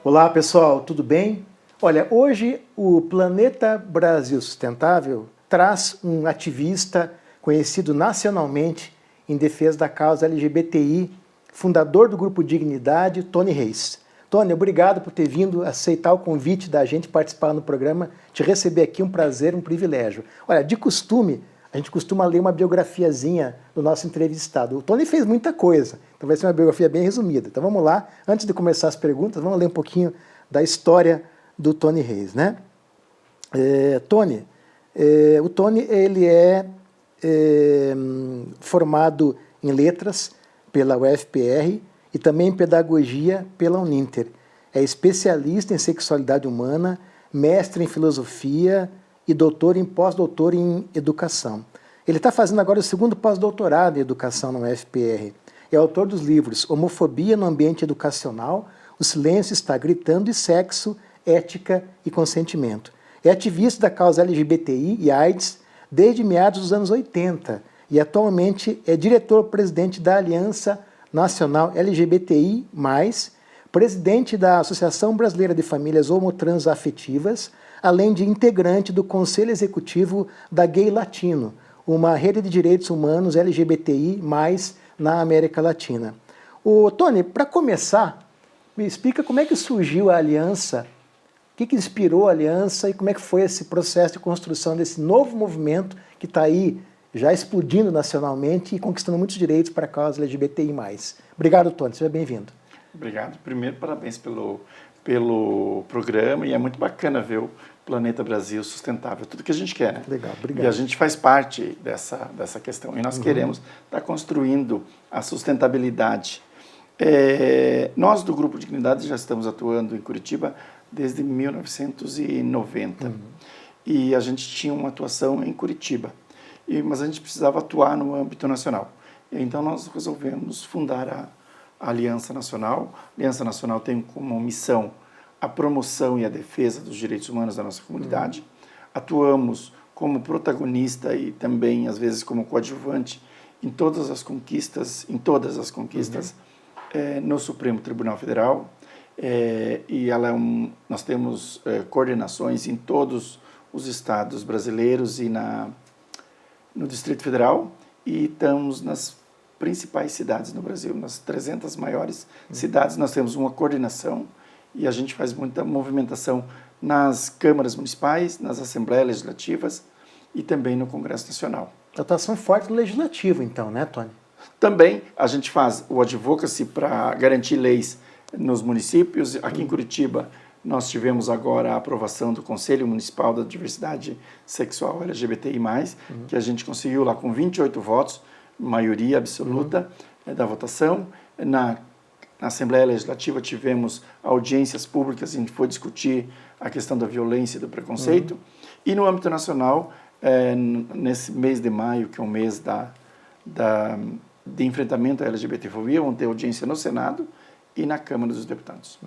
Olá pessoal, tudo bem? Olha, hoje o Planeta Brasil Sustentável traz um ativista conhecido nacionalmente em defesa da causa LGBTI, fundador do Grupo Dignidade, Tony Reis. Tony, obrigado por ter vindo aceitar o convite da gente participar no programa, te receber aqui, um prazer, um privilégio. Olha, de costume, a gente costuma ler uma biografiazinha do nosso entrevistado. O Tony fez muita coisa, então vai ser uma biografia bem resumida. Então vamos lá, antes de começar as perguntas, vamos ler um pouquinho da história do Tony Reis, né? O Tony ele é formado em letras pela UFPR e também em pedagogia pela Uninter. É especialista em sexualidade humana, mestre em filosofia e doutor em pós-doutor em educação. Ele está fazendo agora o segundo pós-doutorado em educação na UFPR. É autor dos livros Homofobia no Ambiente Educacional, O Silêncio Está Gritando e Sexo, Ética e Consentimento. É ativista da causa LGBTI e AIDS desde meados dos anos 80 e atualmente é diretor-presidente da Aliança Nacional LGBTI+, presidente da Associação Brasileira de Famílias Homotransafetivas, além de integrante do Conselho Executivo da Gay Latino, uma rede de direitos humanos LGBTI+, na América Latina. Tony, para começar, me explica como é que surgiu a Aliança, o que inspirou a Aliança e como é que foi esse processo de construção desse novo movimento que está aí já explodindo nacionalmente e conquistando muitos direitos para a causa LGBTI+. Obrigado, Tony, seja bem-vindo. Obrigado. Primeiro, parabéns pelo programa, e é muito bacana ver o Planeta Brasil Sustentável, tudo que a gente quer, né? Legal, obrigado. E a gente faz parte dessa questão, e nós queremos estar construindo a sustentabilidade. Nós, do Grupo Dignidade, já estamos atuando em Curitiba desde 1990, e a gente tinha uma atuação em Curitiba, mas a gente precisava atuar no âmbito nacional. Então, nós resolvemos fundar a Aliança Nacional. A Aliança Nacional tem como missão a promoção e a defesa dos direitos humanos da nossa comunidade. Atuamos como protagonista e também, às vezes, como coadjuvante em todas as conquistas, no Supremo Tribunal Federal. E nós temos coordenações em todos os estados brasileiros e no Distrito Federal, e estamos nas principais cidades no Brasil, nas 300 maiores cidades, nós temos uma coordenação e a gente faz muita movimentação nas câmaras municipais, nas assembleias legislativas e também no Congresso Nacional. Atuação forte no legislativo, então, né, Tony? Também a gente faz o advocacy para garantir leis nos municípios. Aqui em Curitiba, nós tivemos agora a aprovação do Conselho Municipal da Diversidade Sexual LGBTI+, que a gente conseguiu lá com 28 votos, maioria absoluta da votação. Na Assembleia Legislativa tivemos audiências públicas, a gente foi discutir a questão da violência e do preconceito. E no âmbito nacional, nesse mês de maio, que é um mês de enfrentamento à LGBTfobia, vão ter audiência no Senado e na Câmara dos Deputados.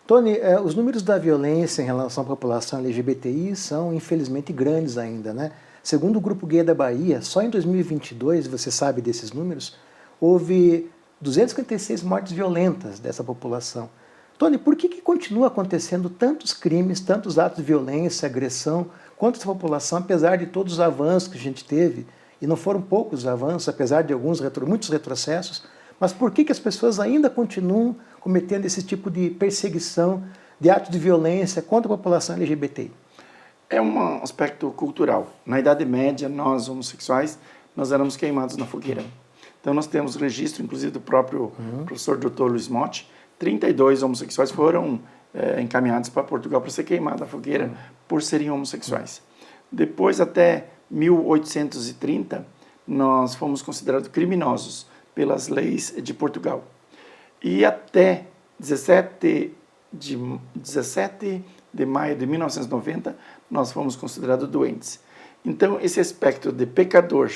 Tony, os números da violência em relação à população LGBTI são, infelizmente, grandes ainda, né? Segundo o Grupo Gay da Bahia, só em 2022, você sabe desses números, houve 256 mortes violentas dessa população. Tony, por que continua acontecendo tantos crimes, tantos atos de violência, agressão contra essa população, apesar de todos os avanços que a gente teve, e não foram poucos os avanços, apesar de muitos retrocessos, mas por que as pessoas ainda continuam cometendo esse tipo de perseguição, de atos de violência contra a população LGBTI? É um aspecto cultural. Na Idade Média, nós, homossexuais, nós éramos queimados na fogueira. Então, nós temos registro, inclusive, do próprio professor Dr. Luiz Motti. 32 homossexuais foram encaminhados para Portugal para ser queimados na fogueira por serem homossexuais. Depois, até 1830, nós fomos considerados criminosos pelas leis de Portugal. E até 17 de maio de 1990, nós fomos considerados doentes. Então, esse aspecto de pecador,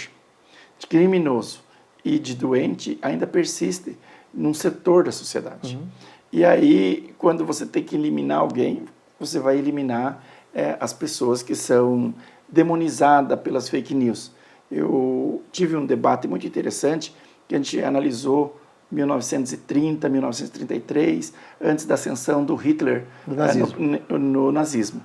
de criminoso e de doente ainda persiste num setor da sociedade. E aí, quando você tem que eliminar alguém, você vai eliminar as pessoas que são demonizadas pelas fake news. Eu tive um debate muito interessante que a gente analisou 1930, 1933, antes da ascensão do Hitler no nazismo.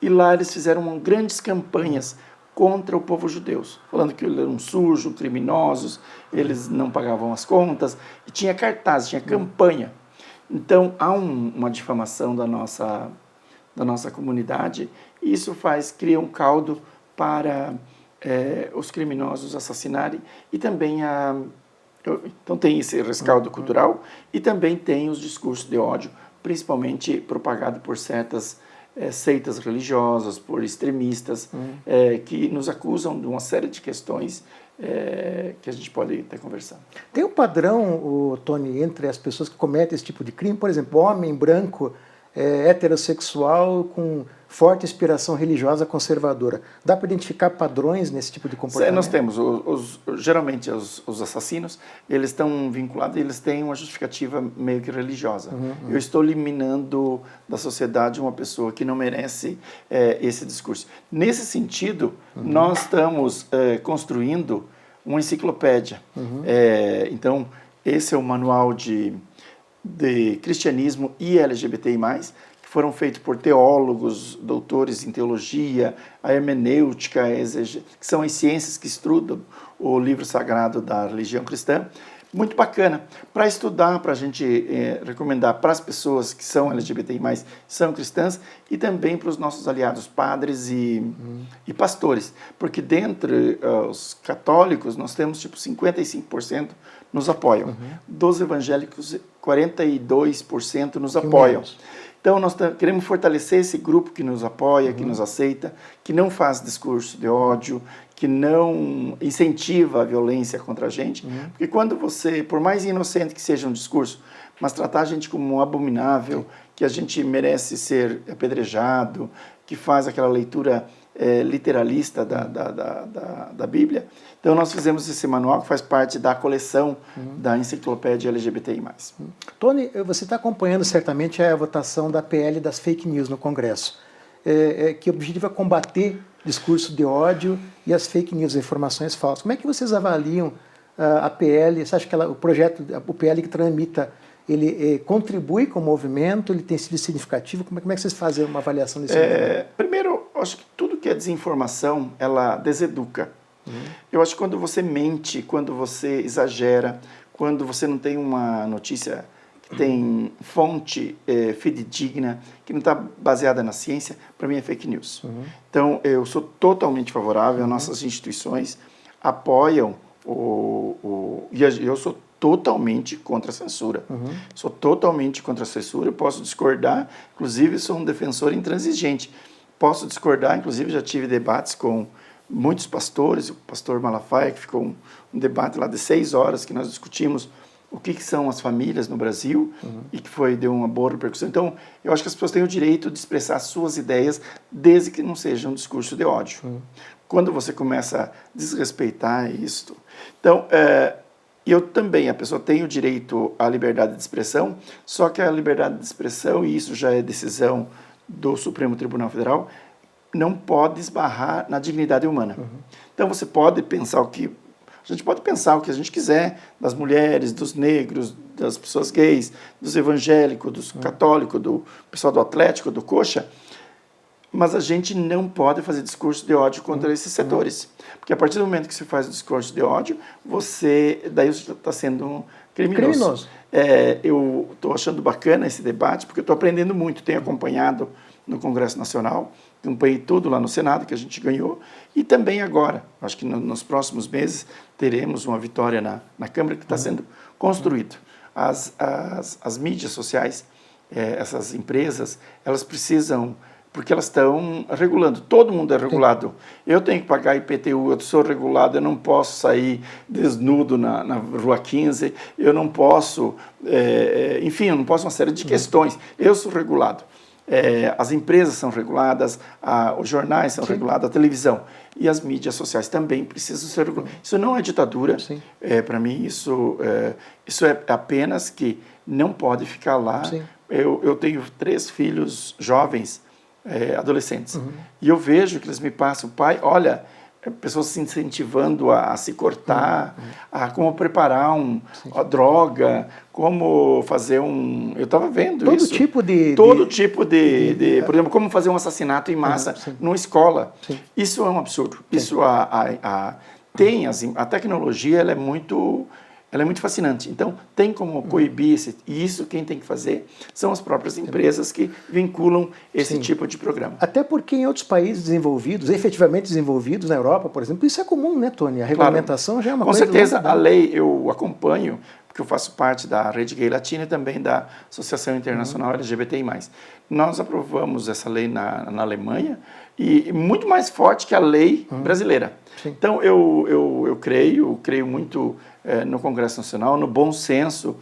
E lá eles fizeram grandes campanhas contra o povo judeu, falando que eles eram sujos, criminosos, eles não pagavam as contas, e tinha cartaz, tinha campanha. Então, há uma difamação da nossa comunidade, e isso cria um caldo para os criminosos assassinarem, e também então tem esse rescaldo cultural, e também tem os discursos de ódio, principalmente propagado por certas seitas religiosas, por extremistas, que nos acusam de uma série de questões que a gente pode estar conversando. Tem um padrão, Tony, entre as pessoas que cometem esse tipo de crime? Por exemplo, homem branco, heterossexual, com forte inspiração religiosa conservadora. Dá para identificar padrões nesse tipo de comportamento? Nós temos, geralmente os assassinos, eles estão vinculados, eles têm uma justificativa meio que religiosa. Eu estou eliminando da sociedade uma pessoa que não merece esse discurso. Nesse sentido, nós estamos construindo uma enciclopédia. Então, esse é o manual de cristianismo e LGBTI+, que foram feitos por teólogos, doutores em teologia, a hermenêutica, que são as ciências que estudam o livro sagrado da religião cristã. Muito bacana para estudar, para a gente recomendar para as pessoas que são LGBTI+, são cristãs, e também para os nossos aliados padres e pastores, porque dentre os católicos nós temos tipo 55% nos apoiam, dos evangélicos 42% nos apoiam. Então, nós queremos fortalecer esse grupo que nos apoia, que nos aceita, que não faz discurso de ódio, que não incentiva a violência contra a gente. Porque quando você, por mais inocente que seja um discurso, mas tratar a gente como um abominável, que a gente merece ser apedrejado, que faz aquela leitura literalista da Bíblia. Então, nós fizemos esse manual que faz parte da coleção da enciclopédia LGBTI+. Tony, você está acompanhando certamente a votação da PL das fake news no Congresso, que o objetivo é combater discurso de ódio e as fake news, informações falsas. Como é que vocês avaliam a PL? Você acha que o PL que tramita, ele contribui com o movimento, ele tem sido significativo? Como é que vocês fazem uma avaliação desse movimento? Primeiro, eu acho que tudo que é desinformação, ela deseduca. Eu acho que quando você mente, quando você exagera, quando você não tem uma notícia que tem fonte fidedigna, que não está baseada na ciência, para mim é fake news. Então, eu sou totalmente favorável, nossas instituições apoiam e eu sou totalmente contra a censura. Sou totalmente contra a censura, eu posso discordar, inclusive sou um defensor intransigente. Posso discordar, inclusive já tive debates com muitos pastores, o pastor Malafaia, que ficou um debate lá de 6 horas, que nós discutimos o que são as famílias no Brasil, e que deu uma boa repercussão. Então, eu acho que as pessoas têm o direito de expressar suas ideias, desde que não seja um discurso de ódio. Quando você começa a desrespeitar isso... Então, eu também, a pessoa tem o direito à liberdade de expressão, só que a liberdade de expressão, e isso já é decisão do Supremo Tribunal Federal, não pode esbarrar na dignidade humana. Então você pode pensar a gente pode pensar o que a gente quiser das mulheres, dos negros, das pessoas gays, dos evangélicos, dos católicos, do pessoal do Atlético, do Coxa, mas a gente não pode fazer discurso de ódio contra esses setores. Porque a partir do momento que você faz o discurso de ódio, daí você está sendo um criminoso. Eu estou achando bacana esse debate, porque eu estou aprendendo muito, tenho acompanhado no Congresso Nacional, acompanhei tudo lá no Senado, que a gente ganhou, e também agora, acho que nos próximos meses, teremos uma vitória na Câmara que está sendo construído. As mídias sociais, essas empresas, elas precisam, porque elas estão regulando, todo mundo é regulado. Eu tenho que pagar IPTU, eu sou regulado, eu não posso sair desnudo na Rua 15, eu não posso, enfim, eu não posso uma série de questões, eu sou regulado. As empresas são reguladas, os jornais são regulados, a televisão. E as mídias sociais também precisam ser reguladas. Isso não é ditadura. Para mim, isso é apenas que não pode ficar lá. Eu tenho 3 filhos jovens, adolescentes. E eu vejo que eles me passam, pai, olha, pessoas se incentivando a se cortar, a como preparar a droga, como fazer eu estava vendo Todo isso. tipo Todo tipo de, por exemplo, como fazer um assassinato em massa numa escola. Sim. Isso é um absurdo. Isso a tecnologia ela é muito fascinante. Então, tem como coibir e isso quem tem que fazer são as próprias empresas que vinculam esse tipo de programa. Até porque em outros países desenvolvidos, efetivamente desenvolvidos, na Europa, por exemplo, isso é comum, né, Tony? A regulamentação já é uma coisa... Com certeza, a lei eu acompanho, porque eu faço parte da Rede Gay Latina e também da Associação Internacional LGBTI+. Nós aprovamos essa lei na Alemanha e muito mais forte que a lei brasileira. Sim. Então, eu creio muito no Congresso Nacional, no bom senso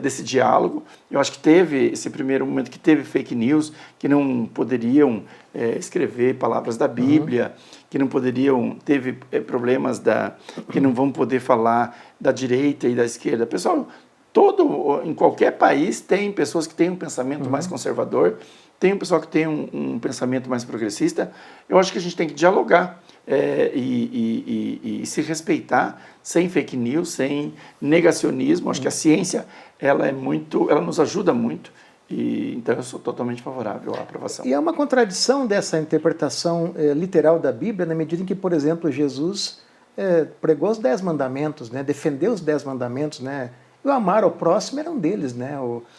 desse diálogo. Eu acho que teve esse primeiro momento que teve fake news, que não poderiam escrever palavras da Bíblia, que não poderiam, teve problemas que não vão poder falar da direita e da esquerda. Pessoal, em qualquer país tem pessoas que têm um pensamento mais conservador, tem um pessoal que tem um pensamento mais progressista. Eu acho que a gente tem que dialogar e se respeitar sem fake news, sem negacionismo. Acho que a ciência ela nos ajuda muito. Então eu sou totalmente favorável à aprovação. E é uma contradição dessa interpretação literal da Bíblia, na medida em que, por exemplo, Jesus pregou os 10 mandamentos, né? Defendeu os 10 mandamentos, né? E o amar ao próximo era um deles, né,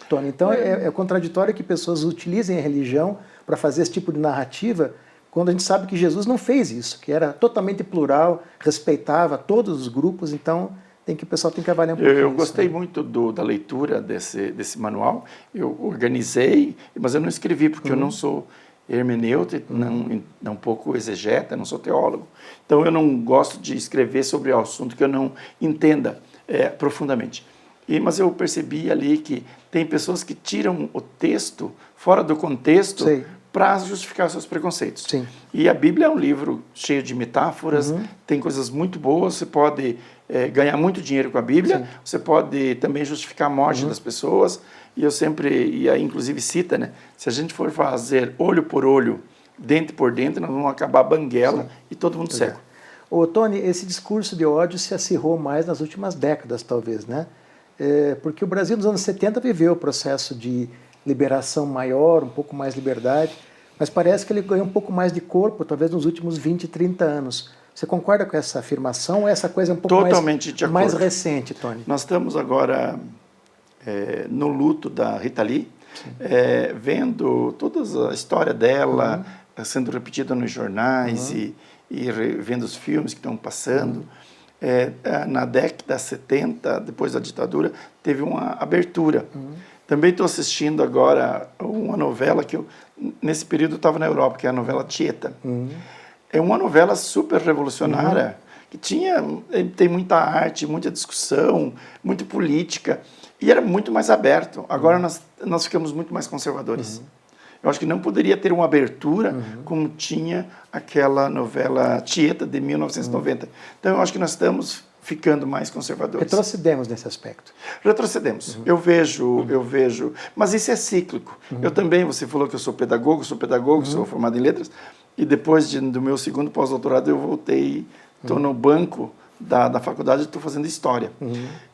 Tony? Então é contraditório que pessoas utilizem a religião para fazer esse tipo de narrativa, quando a gente sabe que Jesus não fez isso, que era totalmente plural, respeitava todos os grupos. Então o pessoal tem que avaliar um pouquinho. Eu gostei muito da leitura desse manual. Eu organizei, mas eu não escrevi porque eu não sou hermeneuta, não um pouco exegeta, não sou teólogo. Então eu não gosto de escrever sobre o assunto que eu não entenda profundamente. Mas eu percebi ali que tem pessoas que tiram o texto fora do contexto para justificar seus preconceitos. Sim. E a Bíblia é um livro cheio de metáforas, tem coisas muito boas, você pode ganhar muito dinheiro com a Bíblia, você pode também justificar a morte das pessoas, e eu sempre, aí inclusive cita, né, se a gente for fazer olho por olho, dente por dente, nós vamos acabar banguela e todo mundo cego. Ô, Tony, esse discurso de ódio se acirrou mais nas últimas décadas, talvez, né? Porque o Brasil nos anos 70 viveu o processo de liberação maior, um pouco mais liberdade, mas parece que ele ganhou um pouco mais de corpo, talvez nos últimos 20, 30 anos. Você concorda com essa afirmação ou essa coisa é um pouco mais recente, Tony? Nós estamos agora no luto da Rita Lee, vendo toda a história dela sendo repetida nos jornais e vendo os filmes que estão passando. Na década de 70, depois da ditadura, teve uma abertura. Também estou assistindo agora uma novela que nesse período estava na Europa, que é a novela Tieta. É uma novela super revolucionária, que tem muita arte, muita discussão, muita política, e era muito mais aberto. Agora nós ficamos muito mais conservadores. Eu acho que não poderia ter uma abertura como tinha aquela novela Tieta de 1990. Então eu acho que nós estamos ficando mais conservadores. Retrocedemos nesse aspecto. Retrocedemos. Eu vejo, mas isso é cíclico. Eu também, você falou que eu sou pedagogo, sou formado em letras, e depois do meu segundo pós-doutorado eu voltei, estou no banco da faculdade, estou fazendo história.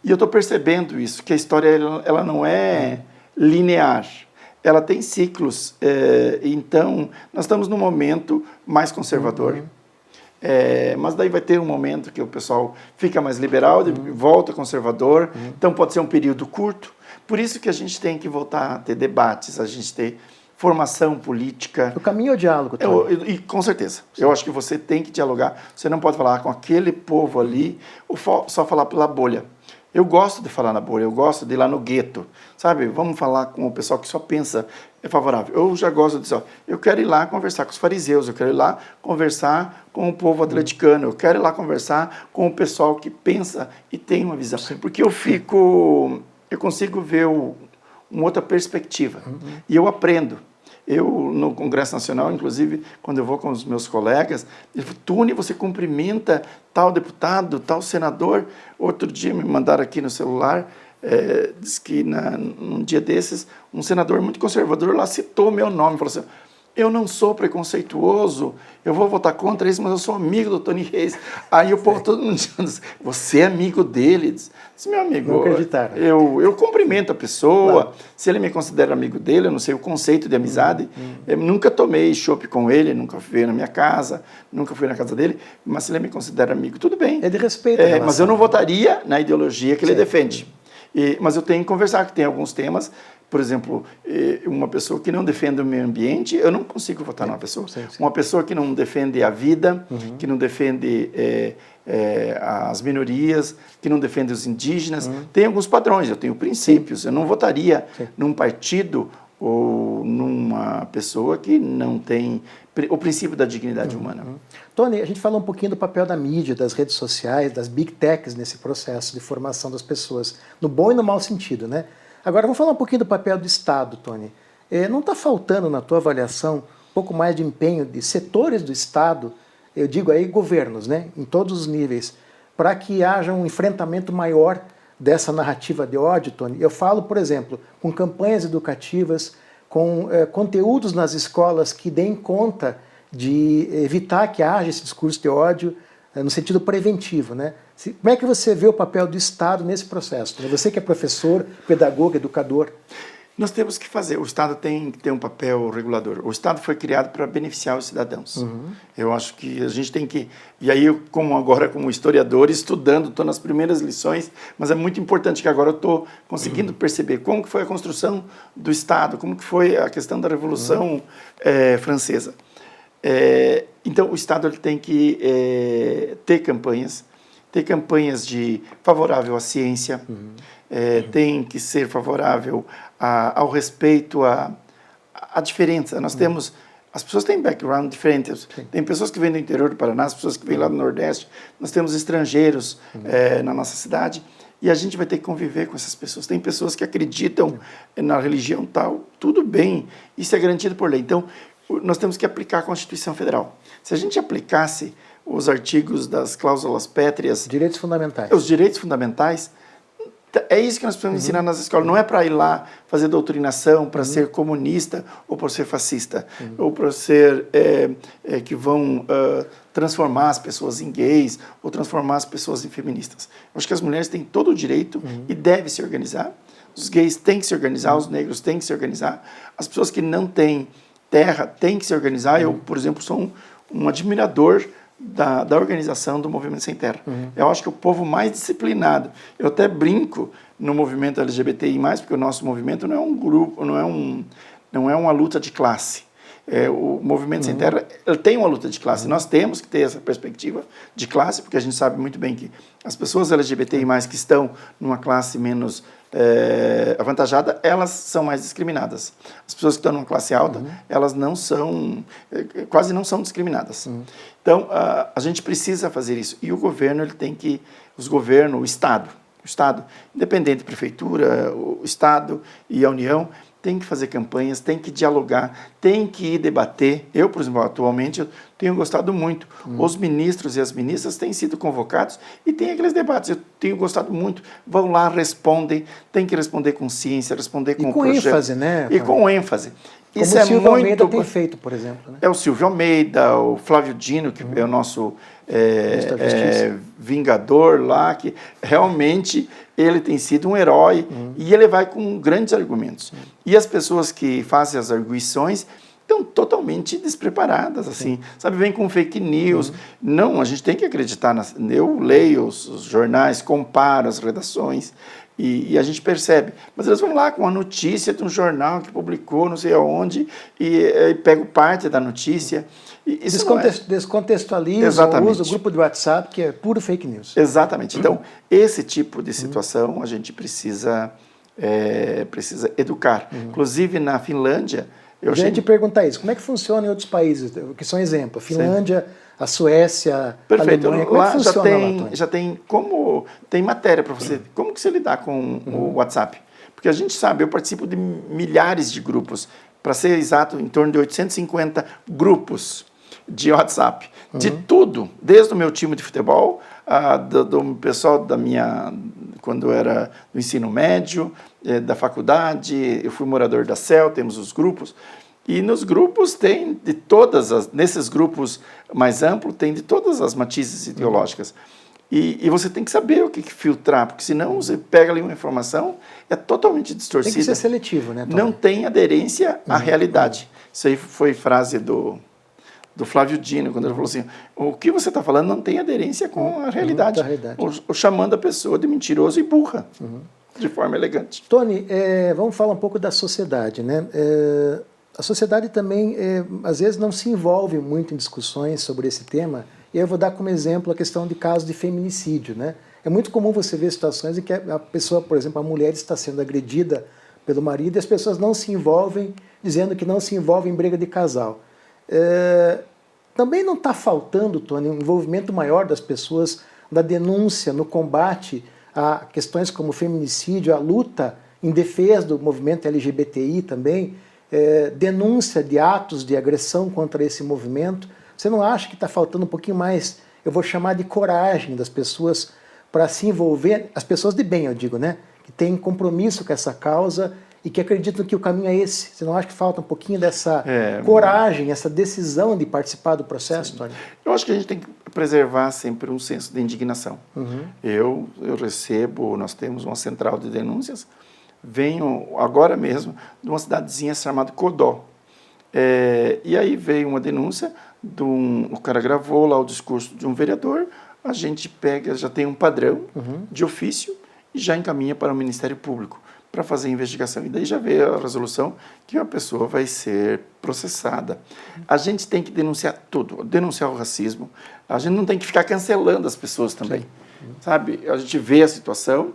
E eu estou percebendo isso, que a história ela não é linear. Ela tem ciclos, então nós estamos num momento mais conservador, mas daí vai ter um momento que o pessoal fica mais liberal, volta conservador, então pode ser um período curto. Por isso que a gente tem que voltar a ter debates, a gente ter formação política. O caminho é o diálogo. E com certeza. Eu acho que você tem que dialogar, você não pode falar com aquele povo ali, ou só falar pela bolha. Eu gosto de falar na bolha, eu gosto de ir lá no gueto, sabe? Vamos falar com o pessoal que só pensa favorável. Eu já gosto disso. Eu quero ir lá conversar com os fariseus, eu quero ir lá conversar com o povo atleticano, eu quero ir lá conversar com o pessoal que pensa e tem uma visão. Porque eu consigo ver uma outra perspectiva e eu aprendo. Eu, no Congresso Nacional, inclusive, quando eu vou com os meus colegas, eu falo, Tony, você cumprimenta tal deputado, tal senador. Outro dia me mandaram aqui no celular, diz que num dia desses, um senador muito conservador lá citou meu nome, falou assim, eu não sou preconceituoso, eu vou votar contra isso, mas eu sou amigo do Tony Reis. Aí o povo todo mundo diz, você é amigo dele? Diz, meu amigo, não acreditaram. Eu cumprimento a pessoa, Claro. Se ele me considera amigo dele, eu não sei o conceito de amizade, eu nunca tomei chopp com ele, nunca fui na minha casa, nunca fui na casa dele, mas se ele me considera amigo, tudo bem. É de respeito. Mas eu não votaria na ideologia que ele defende. Mas eu tenho que conversar, que tem alguns temas, por exemplo, uma pessoa que não defende o meio ambiente, eu não consigo votar numa pessoa. Sim. Uma pessoa que não defende a vida, que não defende as minorias, que não defende os indígenas, tem alguns padrões, eu tenho princípios. Eu não votaria num partido ou numa pessoa que não tem o princípio da dignidade humana. Tony, a gente falou um pouquinho do papel da mídia, das redes sociais, das big techs nesse processo de formação das pessoas, no bom e no mau sentido, né? Agora, vamos falar um pouquinho do papel do Estado, Tony. Não está faltando, na tua avaliação, um pouco mais de empenho de setores do Estado, eu digo aí governos, né, em todos os níveis, para que haja um enfrentamento maior dessa narrativa de ódio, Tony? Eu falo, por exemplo, com campanhas educativas, com conteúdos nas escolas que deem conta de evitar que haja esse discurso de ódio no sentido preventivo, né? Como é que você vê o papel do Estado nesse processo? Você que é professor, pedagogo, educador. Nós temos que fazer, o Estado tem que ter um papel regulador. O Estado foi criado para beneficiar os cidadãos. Eu acho que a gente tem que... E aí, como historiador, estudando, estou nas primeiras lições, mas é muito importante que agora eu estou conseguindo perceber como que foi a construção do Estado, como que foi a questão da Revolução Francesa. Então, o Estado ele tem que ter campanhas de favorável à ciência, tem que ser favorável ao respeito à diferença. Nós temos... As pessoas têm background diferentes. Tem pessoas que vêm do interior do Paraná, as pessoas que vêm lá do Nordeste. Nós temos estrangeiros na nossa cidade e a gente vai ter que conviver com essas pessoas. Tem pessoas que acreditam na religião tal, tudo bem, isso é garantido por lei. Então, nós temos que aplicar a Constituição Federal. Se a gente aplicasse os artigos das cláusulas pétreas... Direitos fundamentais. Os direitos fundamentais, é isso que nós precisamos ensinar nas escolas. Não é para ir lá fazer doutrinação, para ser comunista, ou para ser fascista, ou para ser que vão transformar as pessoas em gays, ou transformar as pessoas em feministas. Eu acho que as mulheres têm todo o direito e devem se organizar. Os gays têm que se organizar, os negros têm que se organizar. As pessoas que não têm terra têm que se organizar. Eu, por exemplo, sou um admirador da organização do Movimento Sem Terra. Eu acho que o povo mais disciplinado, eu até brinco no movimento LGBTI+, porque o nosso movimento não é um grupo, não é uma luta de classe. O Movimento Sem Terra ele tem uma luta de classe. Nós temos que ter essa perspectiva de classe, porque a gente sabe muito bem que as pessoas LGBTI+, que estão numa classe menos avantajada, elas são mais discriminadas. As pessoas que estão numa classe alta, elas não são, quase não são discriminadas. Então, a gente precisa fazer isso. E o governo, ele tem que, o Estado, independente da prefeitura, o Estado e a União, tem que fazer campanhas, tem que dialogar, tem que debater. Eu, por exemplo, atualmente, eu tenho gostado muito. Os ministros e as ministras têm sido convocados e tem aqueles debates. Eu tenho gostado muito. Vão lá, respondem, tem que responder com ciência, responder com projeto. ênfase, né? E com ênfase. Como Isso o Silvio muito... Almeida tem feito, por exemplo. Né? É o Silvio Almeida, o Flávio Dino, que é o nosso vingador lá, que realmente ele tem sido um herói e ele vai com grandes argumentos. E as pessoas que fazem as arguições estão totalmente despreparadas, assim, sabe, vem com fake news. Não, a gente tem que acreditar. Eu leio os jornais, comparo as redações, e a gente percebe. Mas eles vão lá com a notícia de um jornal que publicou não sei aonde e pegam parte da notícia. Isso descontextualiza, usa o grupo de WhatsApp, que é puro fake news. Exatamente. Então, esse tipo de situação a gente precisa educar. Inclusive, na Finlândia... Eu já ia te perguntar isso. Como é que funciona em outros países? Que são exemplo. A Finlândia, a Suécia, perfeito. A Alemanha. Como lá é que funciona já tem tem matéria para você. Como que você lidar com o WhatsApp? Porque a gente sabe, eu participo de milhares de grupos. Para ser exato, em torno de 850 grupos de WhatsApp. De tudo. Desde o meu time de futebol, do pessoal quando eu era no ensino médio, da faculdade, eu fui morador da CEL, temos os grupos. E nos grupos tem nesses grupos mais amplos, tem de todas as matizes ideológicas. E você tem que saber o que filtrar, porque senão você pega ali uma informação, é totalmente distorcida. Tem que ser seletivo, né, Tony? Não tem aderência à realidade. Isso aí foi frase do Flávio Dino, quando ele falou assim, o que você está falando não tem aderência com a realidade. Ou chamando a pessoa de mentiroso e burra, de forma elegante. Tony, vamos falar um pouco da sociedade, né? A sociedade também, às vezes, não se envolve muito em discussões sobre esse tema, e eu vou dar como exemplo a questão de casos de feminicídio, né? É muito comum você ver situações em que a pessoa, por exemplo, a mulher está sendo agredida pelo marido e as pessoas não se envolvem, dizendo que não se envolvem em briga de casal. Também não está faltando, Tony, um envolvimento maior das pessoas na denúncia, no combate a questões como feminicídio, a luta em defesa do movimento LGBTI também, denúncia de atos de agressão contra esse movimento. Você não acha que está faltando um pouquinho mais, eu vou chamar de coragem das pessoas para se envolver, as pessoas de bem, eu digo, né? Que têm compromisso com essa causa e que acreditam que o caminho é esse. Você não acha que falta um pouquinho dessa coragem, essa decisão de participar do processo, Tony? Eu acho que a gente tem que preservar sempre um senso de indignação. Eu recebo, nós temos uma central de denúncias, venho agora mesmo de uma cidadezinha chamada Codó. E aí veio uma denúncia, o cara gravou lá o discurso de um vereador, a gente pega, já tem um padrão de ofício e já encaminha para o Ministério Público para fazer a investigação. E daí já veio a resolução que a pessoa vai ser processada. A gente tem que denunciar tudo, denunciar o racismo. A gente não tem que ficar cancelando as pessoas também. Sabe? A gente vê a situação,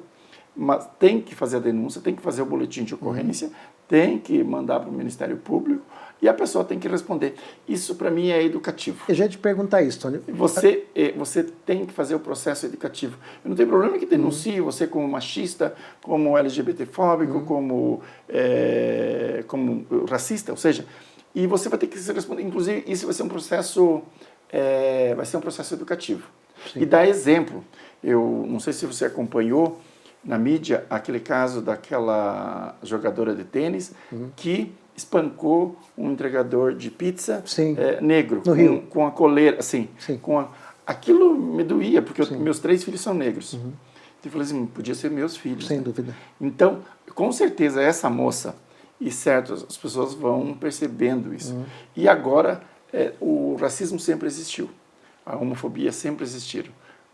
mas tem que fazer a denúncia, tem que fazer o boletim de ocorrência, tem que mandar para o Ministério Público e a pessoa tem que responder. Isso, para mim, é educativo. Eu já ia te perguntar isso, Tony. Você tem que fazer o processo educativo. Eu não tem problema que denuncie você como machista, como LGBTfóbico, como racista, ou seja, e você vai ter que se responder. Inclusive, isso vai ser um processo, educativo. Sim. E dar exemplo. Eu não sei se você acompanhou na mídia aquele caso daquela jogadora de tênis que espancou um entregador de pizza negro, no Rio, com a coleira, assim, aquilo me doía, porque meus 3 filhos são negros. Eu falei assim, podia ser meus filhos. Sem dúvida. Então, com certeza, essa moça, e certo, as pessoas vão percebendo isso. E agora, o racismo sempre existiu, a homofobia sempre existiu,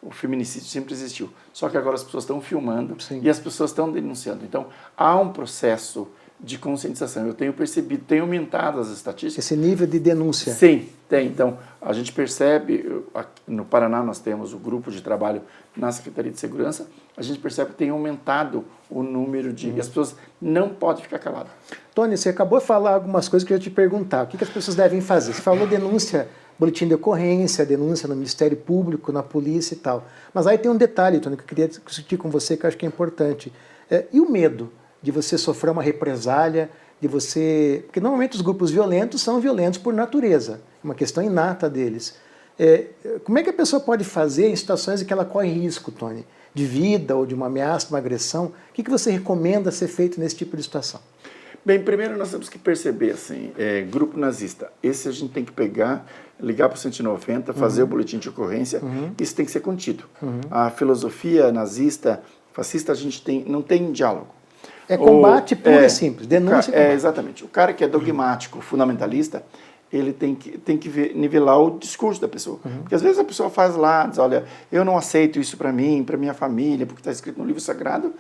o feminicídio sempre existiu, só que agora as pessoas estão filmando e as pessoas estão denunciando. Então, há um processo de conscientização. Eu tenho percebido, tem aumentado as estatísticas. Esse nível de denúncia. Sim, tem. Então, a gente percebe, no Paraná nós temos o grupo de trabalho na Secretaria de Segurança, a gente percebe que tem aumentado o número de... E as pessoas não podem ficar caladas. Tony, você acabou de falar algumas coisas que eu ia te perguntar. O que as pessoas devem fazer? Você falou denúncia, boletim de ocorrência, denúncia no Ministério Público, na polícia e tal. Mas aí tem um detalhe, Tony, que eu queria discutir com você, que eu acho que é importante. E o medo de você sofrer uma represália, de você... Porque normalmente os grupos violentos são violentos por natureza, é uma questão inata deles. Como é que a pessoa pode fazer em situações em que ela corre risco, Tony, de vida ou de uma ameaça, de uma agressão? O que você recomenda ser feito nesse tipo de situação? Bem, primeiro nós temos que perceber, assim, grupo nazista, esse a gente tem que pegar, ligar para o 190, fazer o boletim de ocorrência, isso tem que ser contido. A filosofia nazista, fascista, a gente não tem diálogo. É combate puro e simples, denúncia e combate. Exatamente. O cara que é dogmático, fundamentalista, ele tem que nivelar o discurso da pessoa. Porque às vezes a pessoa faz lá, diz, olha, eu não aceito isso para mim, para minha família, porque está escrito no livro sagrado,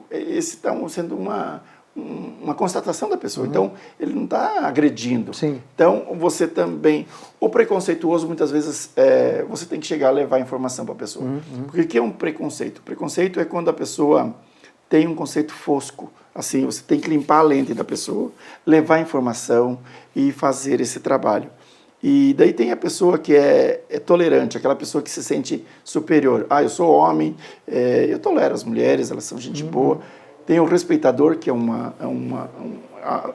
esse está sendo uma constatação da pessoa. Então, ele não está agredindo. Sim. Então, você também... O preconceituoso, muitas vezes, você tem que chegar a levar informação para a pessoa. Porque o que é um preconceito? Preconceito é quando a pessoa tem um conceito fosco. Assim, você tem que limpar a lente da pessoa, levar informação e fazer esse trabalho. E daí tem a pessoa que é tolerante, aquela pessoa que se sente superior. Eu sou homem, eu tolero as mulheres, elas são gente boa. Tem o respeitador, que é uma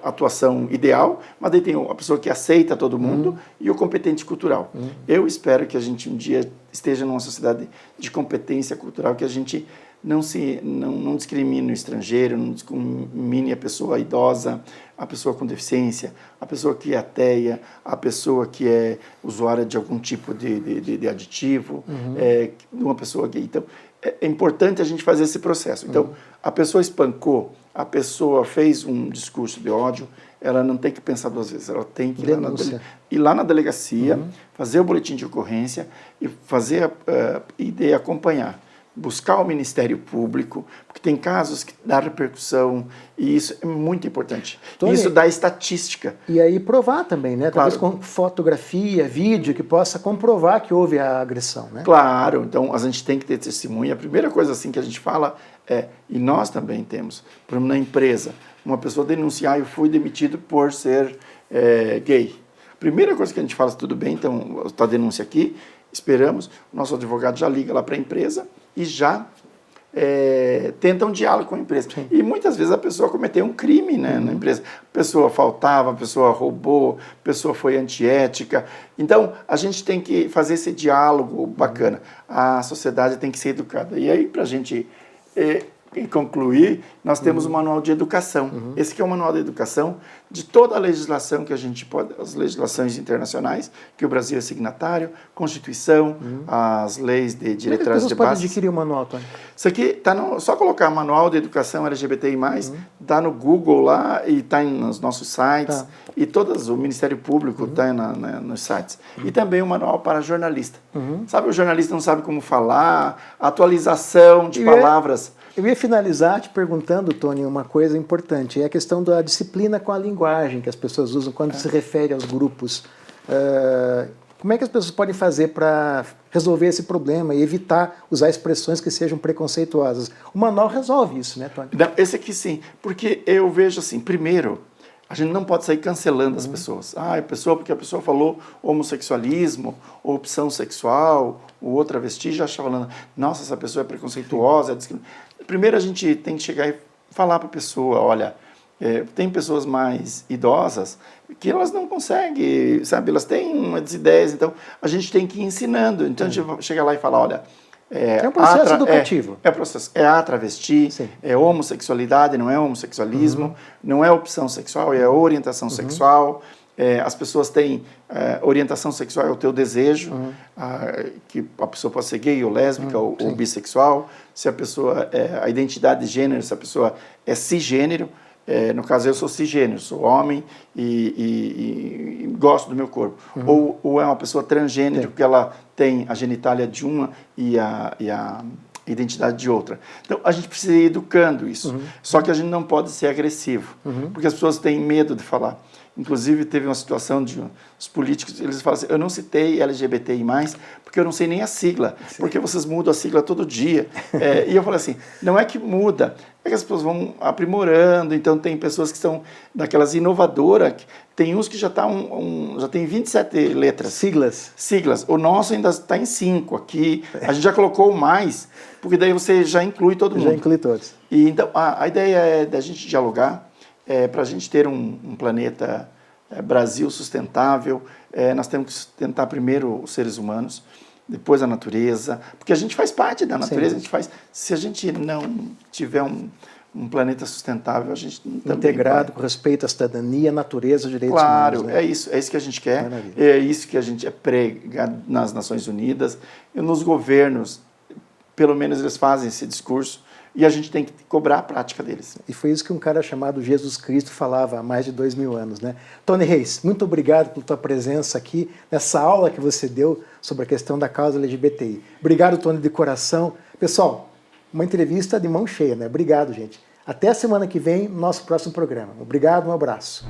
atuação ideal, mas daí tem a pessoa que aceita todo mundo e o competente cultural. Eu espero que a gente um dia esteja numa sociedade de competência cultural, que a gente não discrimine o estrangeiro, não discrimine a pessoa idosa, a pessoa com deficiência, a pessoa que é ateia, a pessoa que é usuária de algum tipo de aditivo, uma pessoa gay. Então, é importante a gente fazer esse processo. Então, a pessoa espancou, a pessoa fez um discurso de ódio, ela não tem que pensar duas vezes, ela tem que ir lá na delegacia, fazer o boletim de ocorrência e fazer e acompanhar. Buscar o Ministério Público, porque tem casos que dá repercussão, e isso é muito importante. Tony, isso dá estatística. E aí provar também, né? Claro. Talvez com fotografia, vídeo, que possa comprovar que houve a agressão, né? Claro, então a gente tem que ter testemunha. A primeira coisa assim que a gente fala e nós também temos, por exemplo, na empresa, uma pessoa denunciar, eu fui demitido por ser gay. Primeira coisa que a gente fala, tudo bem, então está a denúncia aqui, esperamos, o nosso advogado já liga lá para a empresa e já tenta um diálogo com a empresa. Sim. E muitas vezes a pessoa cometeu um crime, né, na empresa. A pessoa faltava, a pessoa roubou, a pessoa foi antiética. Então, a gente tem que fazer esse diálogo bacana. A sociedade tem que ser educada. E aí, para a gente concluir, nós temos o manual de educação. Esse que é o manual de educação de toda a legislação que a gente pode, as legislações internacionais, que o Brasil é signatário, Constituição, as leis de diretrizes de base. Pode adquirir o manual, Tony? Isso aqui só colocar Manual de Educação LGBTI+, está no Google lá e está nos nossos sites, e o Ministério Público está nos sites. E também o manual para jornalista. Sabe, o jornalista não sabe como falar, atualização de palavras. Eu ia finalizar te perguntando, Tony, uma coisa importante, é a questão da disciplina com a linguagem que as pessoas usam quando se refere aos grupos. Como é que as pessoas podem fazer para resolver esse problema e evitar usar expressões que sejam preconceituosas? O manual resolve isso, né, Tony? Não, esse aqui sim, porque eu vejo assim, primeiro, a gente não pode sair cancelando as pessoas. Porque a pessoa falou homossexualismo, ou opção sexual, ou outra travesti, já está falando, nossa, essa pessoa é preconceituosa. Primeiro a gente tem que chegar e falar para a pessoa, olha, tem pessoas mais idosas que elas não conseguem, sabe, elas têm umas ideias, então a gente tem que ir ensinando. Então a gente chega lá e fala, olha, é um processo educativo. É a travesti, é homossexualidade, não é homossexualismo, não é opção sexual, é orientação sexual. As pessoas têm orientação sexual, é o teu desejo, que a pessoa pode ser gay ou lésbica ou bissexual. Se a pessoa, a identidade de gênero, se a pessoa é cisgênero, no caso eu sou cisgênero, sou homem e gosto do meu corpo. Ou é uma pessoa transgênero, porque ela tem a genitália de uma e a identidade de outra. Então, a gente precisa ir educando isso. Só que a gente não pode ser agressivo, porque as pessoas têm medo de falar. Inclusive, teve uma situação de os políticos, eles falam assim, eu não citei LGBTI+, porque eu não sei nem a sigla, porque vocês mudam a sigla todo dia. E eu falei assim, não é que muda, é que as pessoas vão aprimorando, então tem pessoas que são daquelas inovadoras, tem uns que já já tem 27 letras. Siglas. O nosso ainda está em 5 aqui, a gente já colocou mais, porque daí você já inclui todo mundo. Já inclui todos. E, então, a ideia é da gente dialogar, para a gente ter um planeta Brasil sustentável, nós temos que sustentar primeiro os seres humanos, depois a natureza, porque a gente faz parte da natureza, se a gente não tiver um planeta sustentável, a gente também integrado, com respeito à cidadania, natureza, direitos humanos. Claro, né? É isso que a gente quer, é isso que a gente prega nas Nações Unidas, e nos governos, pelo menos eles fazem esse discurso, e a gente tem que cobrar a prática deles. E foi isso que um cara chamado Jesus Cristo falava há mais de 2000 anos, né? Tony Reis, muito obrigado pela tua presença aqui, nessa aula que você deu sobre a questão da causa LGBTI. Obrigado, Tony, de coração. Pessoal, uma entrevista de mão cheia, né? Obrigado, gente. Até a semana que vem, no nosso próximo programa. Obrigado, um abraço.